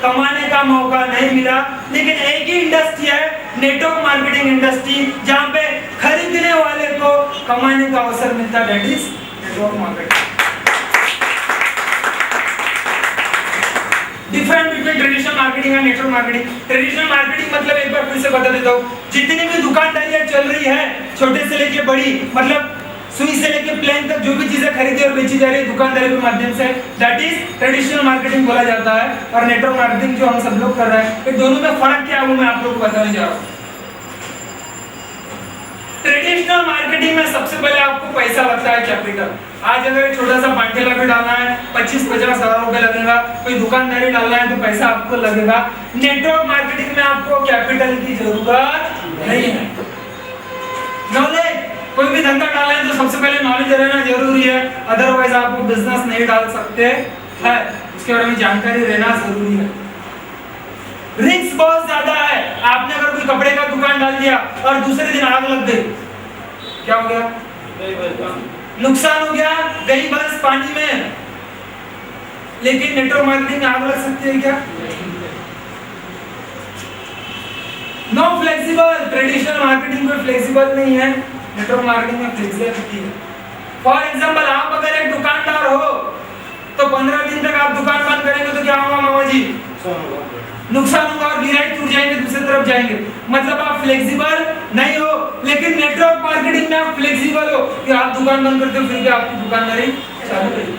कमाने का मौका नहीं मिला, लेकिन एक ही इंडस्ट्री है नेटवर्क मार्केटिंग इंडस्ट्री, जहां पे खरीदने वाले को कमाने का अवसर मिलता है, that is network marketing. Different between traditional marketing और नेटवर्क मार्केटिंग। ट्रेडिशनल मार्केटिंग मतलब एक बार फिर से बता देता हूँ, जितनी भी दुकानदारियां चल रही है छोटे से लेके बड़ी, मतलब सुई से लेके प्लेन तक जो भी चीजें खरीदी और बेची जा रही है दुकानदारी के माध्यम से, दैट इज ट्रेडिशनल मार्केटिंग बोला जाता है। और नेटवर्क मार्केटिंग जो हम सब लोग कर रहे हैं, ये दोनों में फर्क क्या है वो मैं आप लोगों को बताने जा रहा हूँ। ट्रेडिशनल मार्केटिंग में सबसे पहले आपको पैसा लगता है, कैपिटल। आज अगर छोटा सा पांठेला भी डालना है 25-50 हजार रुपए लगेगा, कोई दुकानदारी डालना है तो पैसा आपको लगेगा। नेटवर्क मार्केटिंग में आपको कैपिटल की जरूरत नहीं है। नॉलेज, कोई भी धंधा डालना है तो सबसे पहले नॉलेज रहना जरूरी है, अदरवाइज आप बिजनेस नहीं डाल सकते हैं, उसके बारे में जानकारी रहना जरूरी है। रिस्क बहुत ज्यादा है, आपने अगर कोई कपड़े का दुकान डाल दिया और दूसरे दिन आग लग गई, क्या हो गया? नुकसान हो गया, गई बस पानी में। लेकिन नेटवर्क मार्केटिंग में आग लग सकती है क्या? No flexible. ट्रेडिशनल मार्केटिंग में फ्लेक्सिबल नहीं है, नेटवर्क मार्केटिंग में फ्लेक्सिबिलिटी है। फॉर एग्जांपल, आप अगर एक दुकानदार हो तो 15 दिन तक आप दुकान बंद करेंगे तो क्या होगा मामा जी? नुकसान होगा और गिराई टूट जाएंगे, दूसरी तरफ जाएंगे। मतलब आप फ्लेक्सिबल नहीं हो। लेकिन नेटवर्क मार्केटिंग में आप फ्लेक्सिबल हो कि आप दुकान बंद करते हो फिर भी आपकी दुकानदारी चालू रहेगी।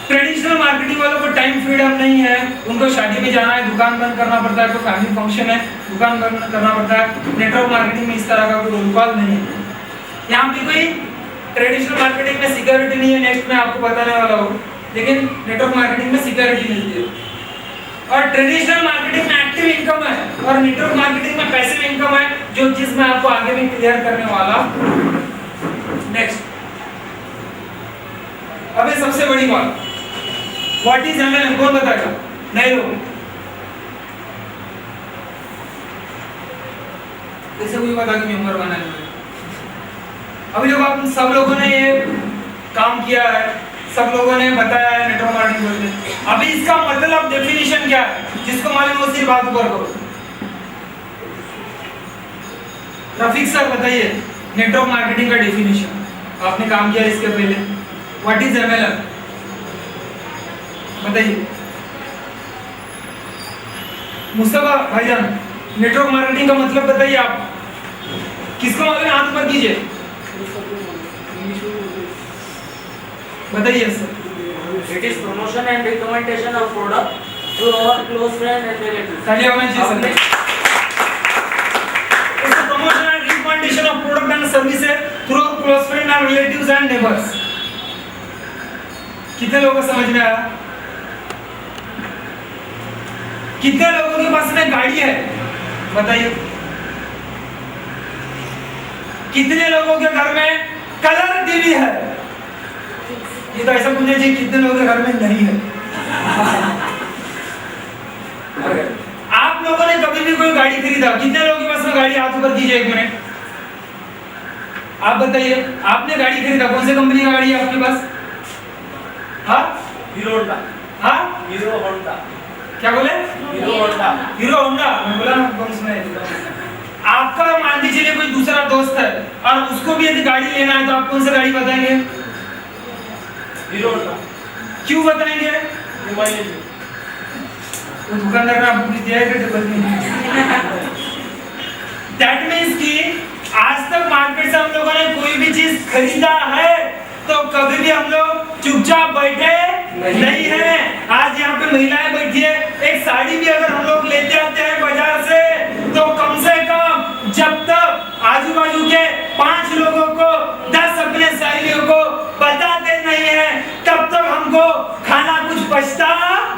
ट्रेडिशनल मार्केटिंग वालों को टाइम फ्रीडम नहीं है, उनको शादी में जाना है, दुकान बंद करना पड़ता है, कोई फैमिली फंक्शन है, दुकान बंद करना पड़ता है। नेटवर्क मार्केटिंग में इस तरह का कोई रोल नहीं है। यहाँ पे कोई ट्रेडिशनल मार्केटिंग में सिक्योरिटी नहीं है, नेक्स्ट में आपको बताने वाला हूँ, लेकिन नेटवर्क मार्केटिंग में सिक्योरिटी मिलती है। और ट्रेडिशनल मार्केटिंग में एक्टिव इनकम है और नेटवर्क मार्केटिंग में पैसिव इनकम है, जो चीज मैं आपको आगे भी क्लियर करने वाला। नेक्स्ट, अबे सबसे बड़ी बात, व्हाट इज एमएलएम? कौन बताएगा? नहीं लोग जैसे कोई बता कि मेंबर बनाने वाले। अभी लोग आप सब लोगों ने ये काम किया है, सब लोगों ने बताया है नेटवर्क मार्केटिंग बोलते हैं। अभी इसका मतलब डेफिनेशन क्या है, जिसको मालूम हो सिर्फ बात ऊपर करो। रफीक सर बताइए नेटवर्क मार्केटिंग का डेफिनेशन, आपने काम किया इसके पहले। व्हाट इज एमएलएम बताइए। मुस्तफा भाईजान, नेटवर्क मार्केटिंग का मतलब बताइए आप, किसको मालूम? हाथ ऊपर कीजिए, बताइए sir. It is promotion and recommendation of product to our close friend and relatives. तालियां होनी चाहिए sir. It's a promotion and recommendation of product and services through our close friend and relatives and neighbors. कितने लोगों को समझ में आया? कितने लोगों के पास में गाड़ी है बताइए? कितने लोगों के घर में कलर टीवी है? ये तो ऐसा पूछना चाहिए कितने लोगों के घर में नहीं है। आप लोगों ने कभी भी कोई गाड़ी खरीदा? कितने लोगों के पास में गाड़ी? हाथ ऊपर कीजिए एक मिनट, आप बताइए। आपने गाड़ी खरीदा, कौन सी कंपनी का गाड़ी है आपके पास? हाँ, हीरो होंडा। हाँ, हीरो होंडा। क्या बोले? Hero Honda. Hero Honda. मैं बोला ना कौन सा है। आपका मान के चलिए कोई दूसरा दोस्त है और उसको भी यदि गाड़ी लेना है तो आप कौन सा गाड़ी बताएंगे? Hero Honda. क्यों बताएंगे? मोबाइल वो दुकानदार ने आपको दिया है कि दैट मींस कि आज तक मार्केट से हम लोगों ने कोई भी चीज खरीदा है तो कभी भी हम लोग चुपचाप बैठे नहीं है। आज यहाँ पे महिलाएं बैठी है, एक साड़ी भी अगर हम लोग लेते आते हैं बाजार से तो कम से कम जब तक आजू बाजू के 5 लोगों को 10 अपने सहेलियों को बताते नहीं है तब तक हमको खाना कुछ बचता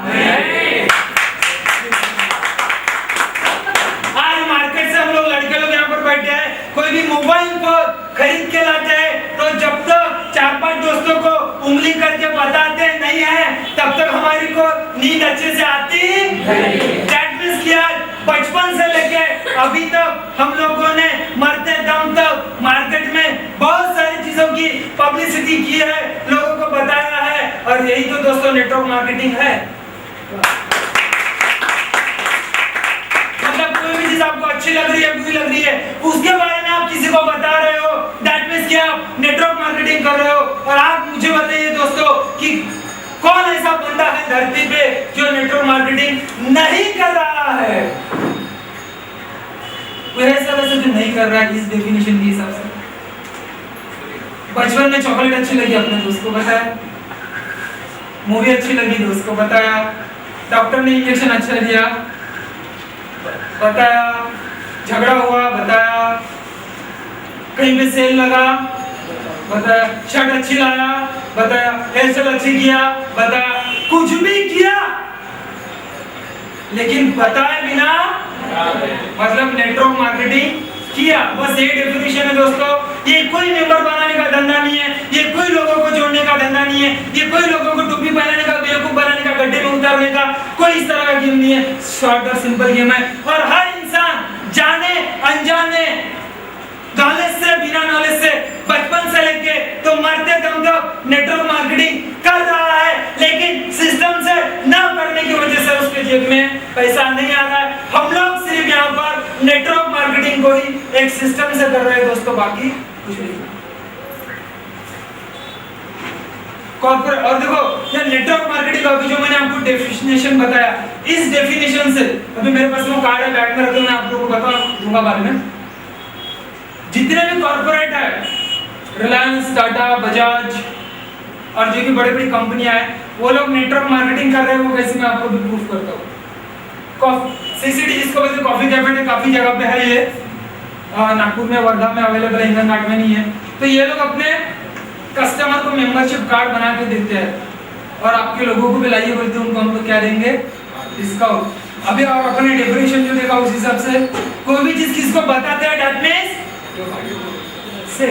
नहीं। आज मार्केट से हम लोग लड़के लोग यहाँ पर बैठे हैं, कोई भी मोबाइल को खरीद के लाते हैं तो जब तक 4-5 दोस्तों को उंगली करके बताते नहीं है तब तक हमारी को नींद अच्छे से आती नहीं। बचपन से लेके अभी तक हम लोगों ने मरते दम तक मार्केट में बहुत सारी चीजों की पब्लिसिटी की है, लोगों को बताया है, और यही तो दोस्तों नेटवर्क मार्केटिंग है। मतलब कोई भी चीज आपको अच्छी लग रही है, बुरी लग रही है, उसके बारे में आप किसी को बता रहे हो, दैट मींस कि आप नेटवर्क मार्केटिंग कर रहे हो। और आप मुझे बताइए दोस्तों कि कौन ऐसा बंदा है धरती पे जो नेटवर्क मार्केटिंग नहीं कर रहा है? कोई ऐसा वैसे जो नहीं कर रहा है इस डेफिनेशन के हिसाब से। बचपन में चॉकलेट अच्छी लगी अपने दोस्त को बताया, मूवी अच्छी लगी दोस्त को बताया, डॉक्टर ने इंजेक्शन अच्छा दिया बताया, झगड़ा हुआ बताया, कहीं पे सेल लगा बताया, शर्ट अच्छी लाया बताया, हेयर स्टाइल अच्छी किया बताया, कुछ भी किया लेकिन बताए बिना मतलब नेटवर्क मार्केटिंग किया। बस ये डेफिनेशन है दोस्तों। ये कोई मेंबर बनाने का धंधा नहीं है, ये कोई लोगों को जोड़ने का धंधा नहीं है, ये कोई लोगों को टोपी पहनाने का, बेवकूफ बनाने का, गड्ढे में उतारने का कोई इस तरह का गेम नहीं है। शॉर्ट और सिंपल गेम है और हर इंसान जाने अनजाने, नॉलेज से बिना नॉलेज से, बचपन से लेके तो मरते दम तक नेटवर्क मार्केटिंग कर रहा है, लेकिन सिस्टम से ना करने की वजह से उसके जेब में पैसा नहीं आ रहा है। हम लोग सिर्फ यहाँ पर नेटवर्क मार्केटिंग को ही एक सिस्टम से कर रहे हैं दोस्तों, बाकी कुछ नहीं। कॉर्पोरेट और देखो ये नेटवर्क मार्केटिंग का अभी जो मैंने आपको डेफिनेशन बताया, इस डेफिनेशन से अभी मेरे पास वो कार्ड है, बैग में रखे, मैं आप लोगों को बता दूंगा बारे में। जितने भी कॉर्पोरेट है, रिलायंस, टाटा, बजाज और जो भी बड़ी बड़ी कंपनियां हैं, वो लोग नेटवर्क मार्केटिंग कर रहे हैं। वो कैसे, मैं आपको भी प्रूफ करता हूँ। सीसीडी जिसको बोलते हैं कॉफी कैफे, काफी जगह पे है ये, नागपुर में, वर्धा में अवेलेबल है, इंडियन कार्ड में नहीं है। तो ये लोग अपने कस्टमर को मेंबरशिप कार्ड बना के देते हैं और आपके लोगों को भी लाइए बोलते हैं, उनको हम लोग क्या देंगे, डिस्काउंट। अभी और अपने डेकोरेशन जो देखा उस हिसाब से कोई भी चीज किसको बताते हैं, दैट मींस से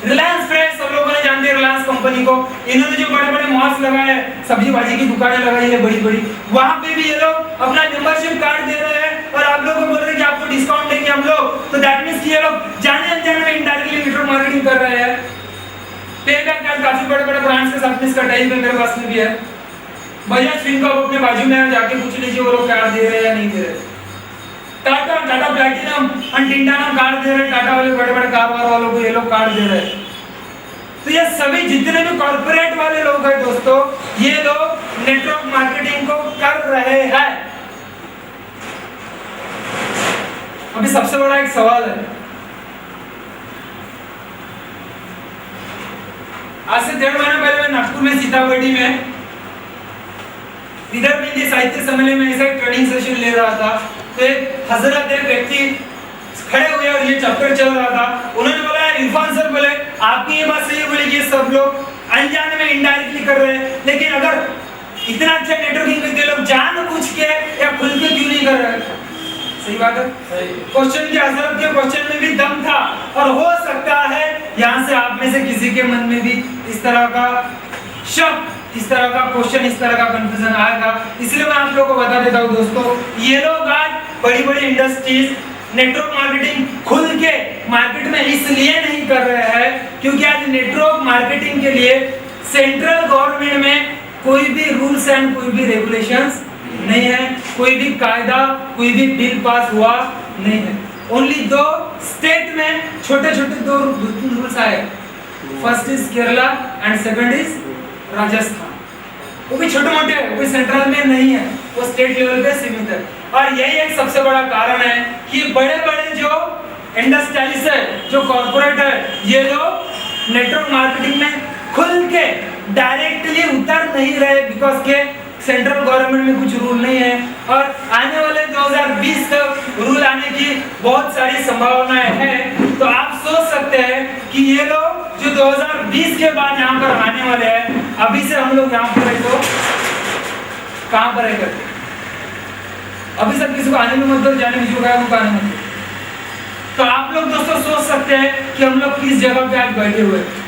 रिलायंस फ्रेश, सब लोगों ने जानते हैं रिलायंस कंपनी को। इन्होंने जो बड़े बड़े मॉल्स लगाए हैं, सब्जी भाजी की दुकानें लगाई है बड़ी बड़ी, वहां पे भी ये लोग अपना मेंबरशिप कार्ड दे रहे हैं और आप लोगों को बोल रहे हैं कि आपको डिस्काउंट देंगे हम लोग। तो दैट मींस कि ये लोग जाने अनजाने में इनडायरेक्टली नेटवर्क मार्केटिंग कर रहे हैं। पेबैक कार्ड काफी बड़े बड़े ब्रांड्स के साथ इसका टाइप है, मेरे पास में भी है। बजाज फिनकॉर्प अपने बाजू में है, जाके पूछ लीजिए वो लोग कार्ड दे रहे हैं या नहीं दे रहे। टाटा प्लैटिनम और टिंटाना कार्ड दे रहे हैं, टाटा वाले बड़े बड़े कार वालों को ये लोग कार्ड दे रहे हैं। तो ये सभी जितने भी कॉर्पोरेट वाले लोग हैं दोस्तों, ये लोग नेटवर्क मार्केटिंग को कर रहे हैं। अभी सबसे बड़ा एक सवाल है, आज से 1.5 महीना पहले मैं नागपुर में सीतामढ़ी में विदर्भ हिंदी साहित्य सम्मेलन में ऐसा एक ट्रेनिंग सेशन ले रहा था। तो एक हजरत, एक व्यक्ति खड़े हुए और ये चैप्टर चल रहा था। उन्होंने बोला, इरफान सर बोले आपकी ये बात सही है, बोले ये सब लोग अनजाने में इनडायरेक्टली कर रहे हैं, लेकिन अगर इतना अच्छा नेटवर्किंग करते लोग जानबूझ के या खुल के क्यों नहीं कर रहे? सही बात है। क्वेश्चन के हजरत के क्वेश्चन में भी दम था और हो सकता है यहाँ से आप में से किसी के मन में भी इस तरह का शक, इस तरह का क्वेश्चन, इस तरह का कंफ्यूजन आएगा। इसलिए मैं आप लोगों को बता देता हूँ दोस्तों, ये लोग आज बड़ी बड़ी इंडस्ट्रीज नेटवर्क मार्केटिंग खुल के मार्केट में इसलिए नहीं कर रहे हैं क्योंकि आज नेटवर्क मार्केटिंग के लिए सेंट्रल गवर्नमेंट में कोई भी रूल्स एंड कोई भी रेगुलेशंस नहीं है, कोई भी कायदा, कोई भी बिल पास हुआ नहीं है। ओनली 2 स्टेट में छोटे छोटे 2 रूल्स आए, first is Kerala and second is Rajasthan. वो भी छोटे मोटे है, कोई सेंट्रल में नहीं है, वो स्टेट लेवल पे सीमित है। और यही एक सबसे बड़ा कारण है कि बड़े बड़े जो इंडस्ट्रियलिस्ट है, जो कॉर्पोरेट है, ये लोग नेटवर्क मार्केटिंग में खुल के डायरेक्टली उतर नहीं रहे बिकॉज के सेंट्रल गवर्नमेंट में कुछ रूल नहीं है। और आने वाले 2020 तक रूल आने की बहुत सारी संभावनाएं हैं। तो आप सोच सकते हैं कि ये लोग जो 2020 के बाद यहाँ पर आने वाले हैं, अभी से हम लोग यहाँ पर तो कहाँ पर है करते, अभी सब किसी को आने में मत दो, जाने में जो गया वो आने मत दो। तो आप लोग दोस्तों सोच सकते हैं कि हम लोग किस जगह पे आज बैठे हुए हैं।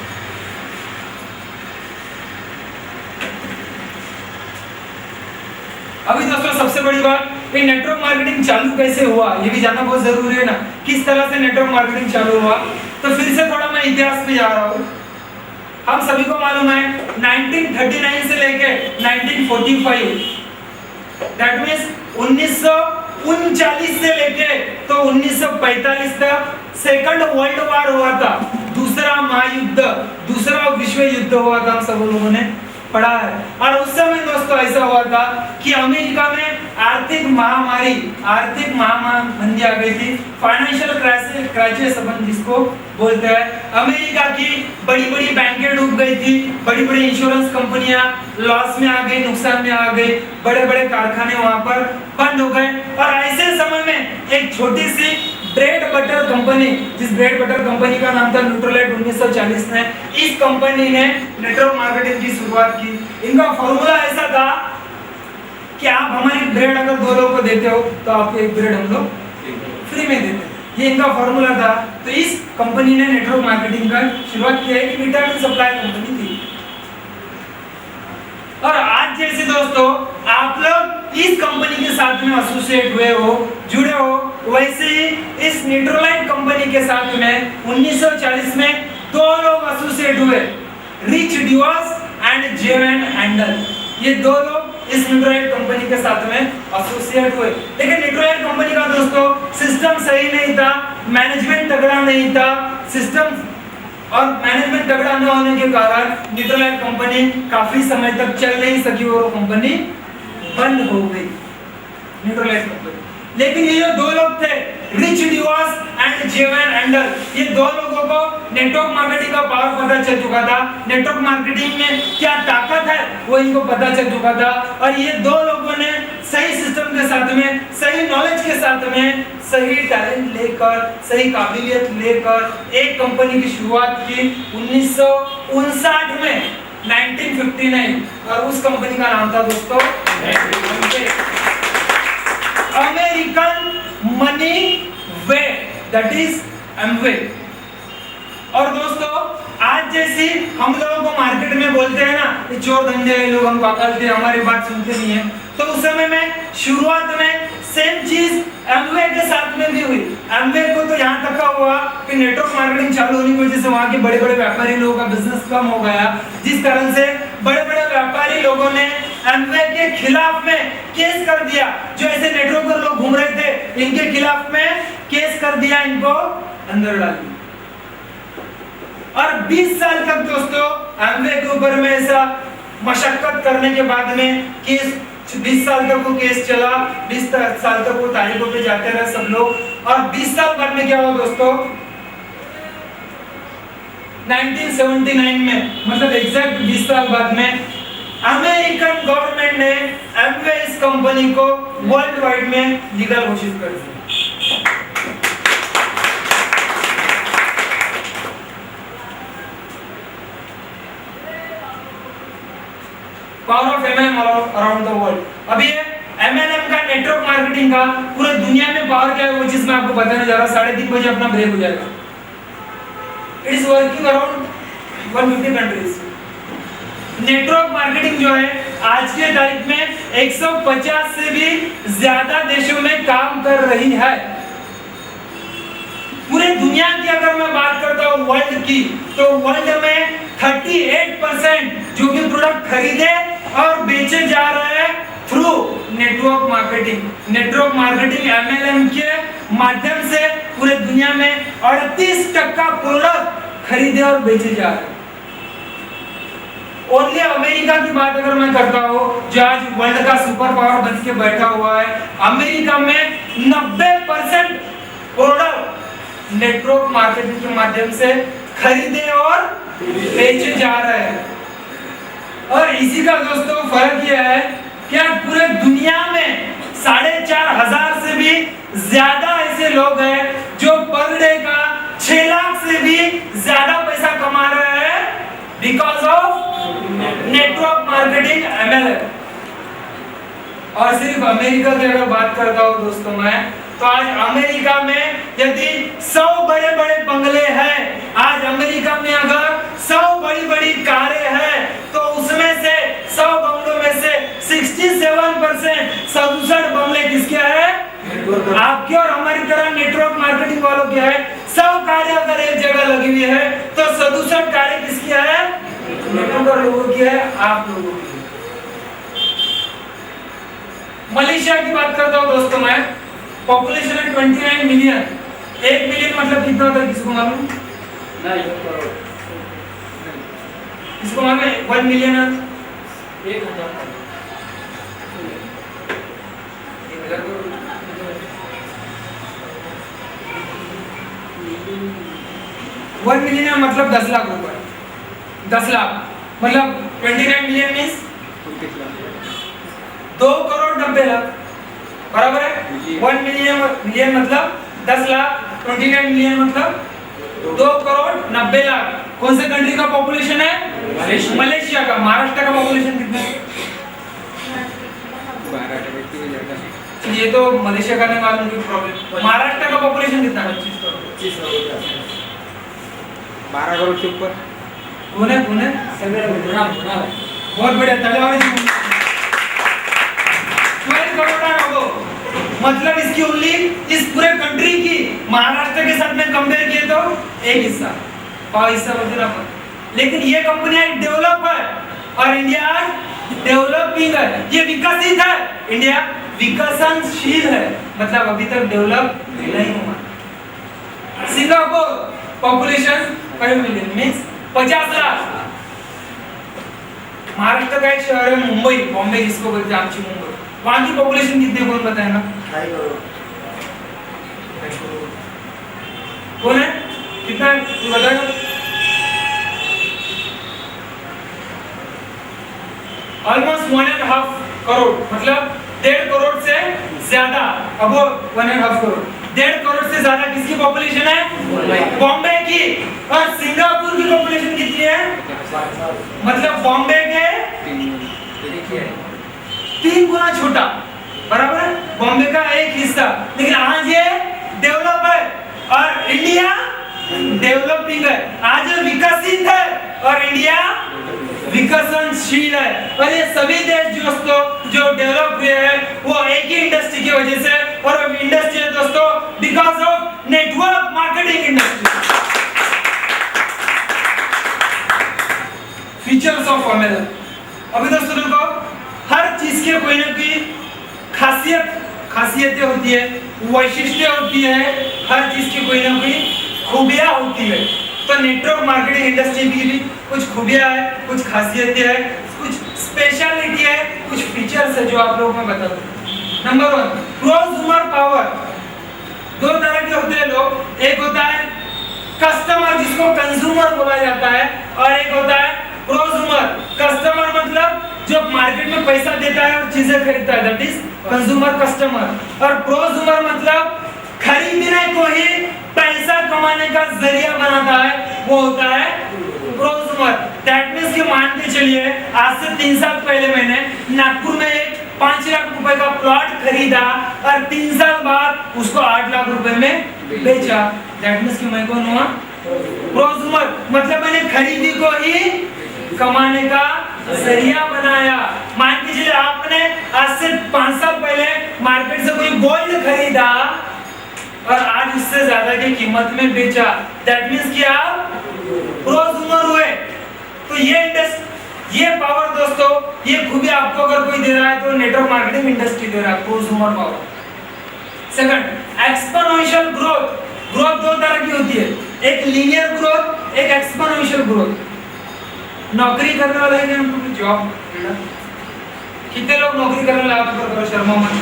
अभी दोस्तों सबसे बड़ी बात, ये नेटवर्क मार्केटिंग चालू कैसे हुआ ये भी जानना बहुत जरूरी है ना, किस तरह से नेटवर्क मार्केटिंग चालू हुआ। तो फिर से थोड़ा मैं इतिहास पे जा रहा हूँ। हम सभी को मालूम है 1939 से लेके 1945 दैट मीन्स 1939 से लेके तो 1945 तक सेकंड वर्ल्ड वॉर हुआ था, दूसरा महायुद्ध, दूसरा विश्व युद्ध हुआ था, हम सब लोगों ने पढ़ा है। और उस समय दोस्तों ऐसा हुआ था कि अमेरिका में आर्थिक महामारी आ गई थी, फाइनेंशियल क्राइसिस अपन जिसको बोलते हैं। अमेरिका की बड़ी बड़ी बैंकें डूब गई थी, बड़ी बड़ी इंश्योरेंस कंपनियां लॉस में आ गई, नुकसान में आ गई, बड़े बड़े कारखाने वहां पर बंद हो गए। और ऐसे समय में एक छोटी सी ब्रेड बटर कंपनी, जिस ब्रेड बटर कंपनी का नाम था न्यूट्रलाइट, 1940 में इस कंपनी ने नेटवर्क मार्केटिंग की शुरुआत की। इनका फॉर्मूला ऐसा था कि आप हमारी ब्रेड अगर 2 लोगों को देते हो तो आपको एक ब्रेड हम लोग फ्री में देते हैं, ये इनका फॉर्मूला था। तो इस कंपनी ने नेटवर्क मार्केटिंग का शुरुआत किया है, कि विटामिन सप्लाई कंपनी थी। और आज जैसे दोस्तों आप लोग इस कंपनी के साथ में एसोसिएट हुए हो, जुड़े हो, वैसे ही इस न्यूट्रलाइट कंपनी के साथ में 1940 में 2 लोग एसोसिएट हुए, रिच डिवॉस एंड जेवन हैंडल। ये 2 लोग इस न्यूट्रलाइट कंपनी के साथ में एसोसिएट हुए। लेकिन न्यूट्रलाइट कंपनी का दोस्तों सिस्टम सही नहीं था, मैनेजमेंट तगड़ा नहीं था, सिस्टम और मैनेजमेंट तगड़ा न होने के कारण न्यूट्रलाइट कंपनी काफी समय तक चल नहीं सकी और कंपनी बंद हो गई, न्यूट्रलाइट कंपनी। लेकिन ये जो 2 लोग थे, रिच डिवॉस एंड जेवन हैंडल, ये 2 लोगों को नेटवर्क मार्केटिंग का पावर पता चल चुका था, नेटवर्क मार्केटिंग में क्या ताकत है वो इनको पता चल चुका था। और ये 2 लोगों ने सही सिस्टम के साथ में, सही नॉलेज के साथ में, सही टैलेंट लेकर, सही काबिलियत लेकर एक कंपनी की शुरुआत की 1959 में, 1959। और उस कंपनी का नाम था दोस्तों American money way, that is Amway. और दोस्तों आज जैसे हम लोगों को मार्केट में बोलते हैं ना, ये चोर धंधे लोग हमको अकलते हैं, हमारी बात सुनते नहीं है, तो उस समय में शुरुआत में सेम चीज एमवे के साथ में भी हुई। एमवे को तो यहाँ तक का हुआ कि नेटवर्क मार्केटिंग चालू होने की वजह से वहाँ के बड़े बड़े व्यापारी लोगों का बिजनेस कम हो गया, जिस कारण से बड़े बड़े व्यापारी लोगों ने एमवे के खिलाफ में केस कर दिया। जो ऐसे नेटवर्क पर लोग घूम रहे थे इनके खिलाफ में केस कर दिया, इनको अंदर डाल दिया। और 20 साल तक दोस्तों एमवे के ऊपर में ऐसा मशक्कत करने के बाद में केस, 20 साल तक वो केस चला, 20 साल तक वो तारीखों पे जाते रहे सब लोग। और 20 साल बाद में क्या हुआ दोस्तों, 1979 में, मतलब एग्जैक्ट 20 साल बाद में अमेरिकन गवर्नमेंट ने एमवे इस कंपनी को वर्ल्ड वाइड में लीगल घोषित कर दिया। Power of MLM around the world. अभी ये एमएलएम का, नेटवर्क मार्केटिंग का पूरे दुनिया में पावर क्या है वो चीज मैं आपको बताने जा रहा हूं। 3:30 बजे अपना ब्रेक हो जाएगा। It is working around 150 countries. Network marketing जो है आज के तारीख में 150 से भी ज्यादा देशों में काम कर रही है। पूरे दुनिया की अगर मैं बात करता हूँ वर्ल्ड की, तो वर्ल्ड में 38% जो कि प्रोडक्ट खरीदे और बेचे जा रहे हैं through network marketing. Network marketing MLM के माध्यम से पूरे दुनिया में 38% प्रोडक्ट खरीदे और बेचे जा रहे हैं। ओनली अमेरिका की बात अगर मैं करता हूँ, जो आज वर्ल्ड का सुपर पावर बन के बैठा हुआ है, अमेरिका में 90% प्रोडक्ट नेटवर्क मार्केटिंग के माध्यम से खरीदे और बेचे जा रहे हैं। और इसी का दोस्तों फर्क यह है कि पूरे दुनिया में 4,500 से भी ज्यादा ऐसे लोग हैं जो पर डे का 6 लाख से भी ज्यादा पैसा कमा रहे हैं because of network marketing MLM. और सिर्फ अमेरिका की अगर बात करता हूँ दोस्तों मैं, तो आज अमेरिका में यदि 100 बड़े बड़े बंगले हैं, आज अमेरिका में अगर 100 बड़ी बड़ी कारें हैं, तो उसमें से 100 बंगलों में से 67% 67 बंगले किसके हैं? आपके और हमारी तरह नेटवर्क मार्केटिंग वालों के हैं। 100 कारें अगर एक जगह लगी हुई है तो 67 कारें किसकी है? नेटवर्क लोगों की है, आप लोगों की। मलेशिया की बात करता हूँ दोस्तों मैं, पॉपुलेशन है 29 मिलियन। 1 मिलियन मतलब कितना होता है, किसको मालूम? किसको मालूम है 1 मिलियन? 1000 1 मिलियन मतलब 10 लाख रुपए। 10 लाख मतलब 29 मिलियन मीन्स 2 करोड़ 90 लाख, बराबर है। 1 मिलियन मतलब 10 लाख, 29 मिलियन मतलब 2 करोड़ 90 लाख। कौन से कंट्री का पॉपुलेशन है? मलेशिया का। महाराष्ट्र का पॉपुलेशन कितना है? ये तो मलेशिया का नहीं मालूम, कोई प्रॉब्लम। महाराष्ट्र का पॉपुलेशन कितना है? 25 12 करोड़ के ऊपर। कौन है? बहुत बढ़िया, तालियां। 12 करोड़ है वो, मतलब इसकी ओनली इस पूरे कंट्री की महाराष्ट्र के साथ में कंपेयर किए तो एक हिस्सा, और हिस्सा बोलते ना। लेकिन ये कंपनियां डेवलप है और इंडिया डेवलपिंग है, ये विकसित है। इंडिया विकसनशील है, मतलब अभी तक डेवलप नहीं हुआ। Singapore population 5 million means 50 lakh. Maharashtra का एक शहर है मुंबई, बॉम्बे जिसको बोलते हैं, आमची मुंबई। वहां की पॉपुलेशन कितनी, कौन बताएगा? 2.5 करोड़। कौन है? कितना है तू बताएगा? ऑलमोस्ट 1.5 करोड़, मतलब 1.5 करोड़ से ज्यादा। अब 1.5 करोड़, 1.5 करोड़ से ज्यादा किसकी पॉपुलेशन है? बॉम्बे की। और सिंगापुर की पॉपुलेशन कितनी है? मतलब बॉम्बे के 3 गुना छोटा, बराबर है। बॉम्बे का एक हिस्सा, लेकिन आज ये डेवलप है और इंडिया डेवलपिंग है। आज ये विकसित है और इंडिया विकसनशील है। और ये सभी देश दोस्तों जो डेवलप हुए हैं वो एक ही इंडस्ट्री की वजह से, और वो इंडस्ट्री है दोस्तों because of network marketing industry. Features of formula. अभी दोस्तों देखो, हर चीज के कोई ना कोई खासियतें होती है, वैशिष्ट्य होती है, हर चीज की कोई ना कोई खूबियां होती है। तो नेटवर्क मार्केटिंग इंडस्ट्री की भी कुछ खूबियां है, कुछ खासियतें है, कुछ स्पेशलिटी है, कुछ फीचर्स है जो आप लोगों को बता दूं। Number 1, prosumer power. 2 तरह के होते हैं लोग, एक होता है कस्टमर जिसको कंज्यूमर बोला जाता है, और एक होता है प्रोज्यूमर। कस्टमर मतलब जो मार्केट में पैसा देता है और चीजें खरीदता है, दैट इज कंज्यूमर कस्टमर। और प्रोज्यूमर मतलब खरीदने को ही पैसा कमाने का जरिया बनाता है, वो होता है प्रोज्यूमर। दैट मींस कि मान के चलिए आज से 3 साल पहले मैंने नागपुर में एक 5 लाख रुपए का प्लॉट खरीदा और 3 साल बाद उसको 8 लाख रुपए में बेचा। दैट मींस कि मैं कौन हुआ? प्रोज्यूमर। मतलब मैंने खरीदी को ही कमाने का जरिया बनाया। मान के चलिए आपने आज से 5 साल पहले मार्केट से कोई गोल्ड खरीदा और आज उससे ज्यादा की कीमत में बेचा, दैट मींस कि आप प्रोज्यूमर हुए। तो ये पावर दोस्तों, ये खूबी आपको अगर कोई दे रहा है तो नेटवर्क मार्केटिंग इंडस्ट्री दे रहा है, prosumer power. Second, exponential growth. Growth 2 तरह की होती है, एक लीनियर ग्रोथ, एक एक्सपोनेंशियल ग्रोथ। नौकरी करने वाला है कि जॉब, कितने लोग नौकरी करने वाले आप करो, शर्मा मत।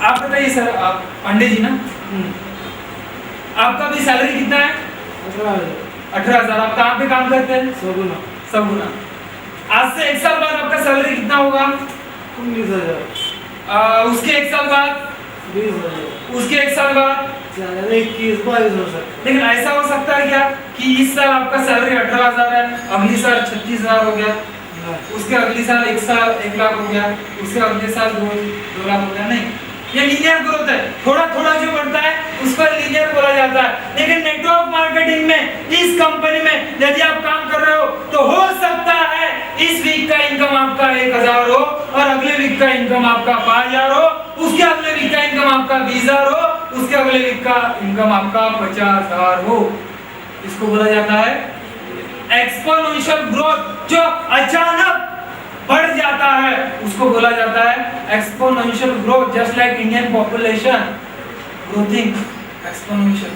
आप बताइए सर, आप पांडे जी ना, आपका भी सैलरी कितना है? 18,000। आप कहाँ पे काम करते हैं? सगुना। आज से 1 साल बाद आपका सैलरी कितना होगा? 19,000। उसके 1 साल बाद 20,000। उसके 1 साल बाद 21-22 हो सकता है। लेकिन ऐसा हो सकता है क्या कि इस साल आपका सैलरी 18,000 है, अगली साल 36,000 हो गया, उसके अगली साल 1 लाख हो गया, उसके अगले साल 2 लाख हो गया? नहीं, ये लीनियर ग्रोथ है। थोड़ा थोड़ा जो बढ़ता है उसको लीनियर बोला जाता है। लेकिन नेटवर्क मार्केटिंग में, इस कंपनी में यदि आप काम कर रहे हो तो हो सकता है इस वीक का इनकम आपका 1,000 हो और अगले वीक का इनकम आपका 5,000 हो, उसके अगले वीक का इनकम आपका 20,000 हो, उसके अगले वीक का इनकम आपका 50,000 हो। इसको बोला जाता है एक्सपोनेंशियल ग्रोथ, जो अचानक बढ़ जाता है उसको बोला जाता है exponential growth, just like Indian population growthing exponential.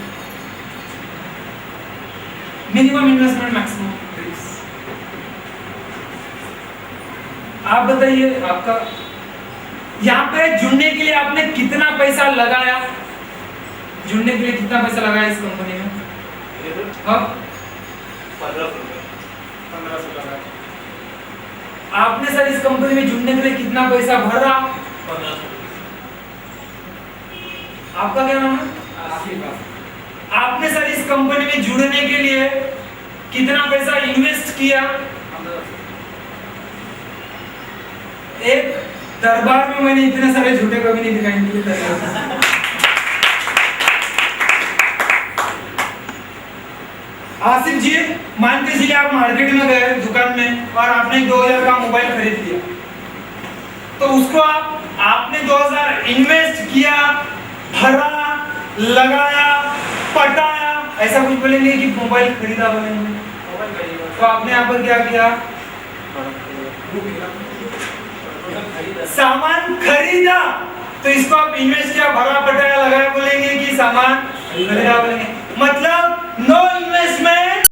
Minimum investment maximum risk. आप बताइए, आपका यहाँ पे जुड़ने के लिए आपने कितना पैसा लगाया? जुड़ने के लिए कितना पैसा लगाया इस कंपनी में? हाँ, 1500 लगाया। आपने सर इस कंपनी में जुड़ने के लिए कितना पैसा भरा? 1500। आपका क्या नाम है? आपने सर इस कंपनी में जुड़ने के लिए कितना पैसा इन्वेस्ट किया? एक दरबार में मैंने इतने सारे झूठे कभी नहीं दिखाए इनके लिए। आसिफ जी, मान के चलिए आप मार्केट में गए दुकान में और आपने 2000 का मोबाइल खरीद लिया, तो उसको आपने 2000 इन्वेस्ट किया, भरा, लगाया, पटाया, ऐसा कुछ बोलेंगे कि मोबाइल खरीदा बोलेंगे? तो आपने यहाँ पर क्या किया? सामान खरीदा, तो इसको आप इन्वेस्ट किया, भरा, पटाया, लगाया बोलेंगे कि सामान खरीदा बोलेंगे? मतलब नो इन्वेस्टमेंट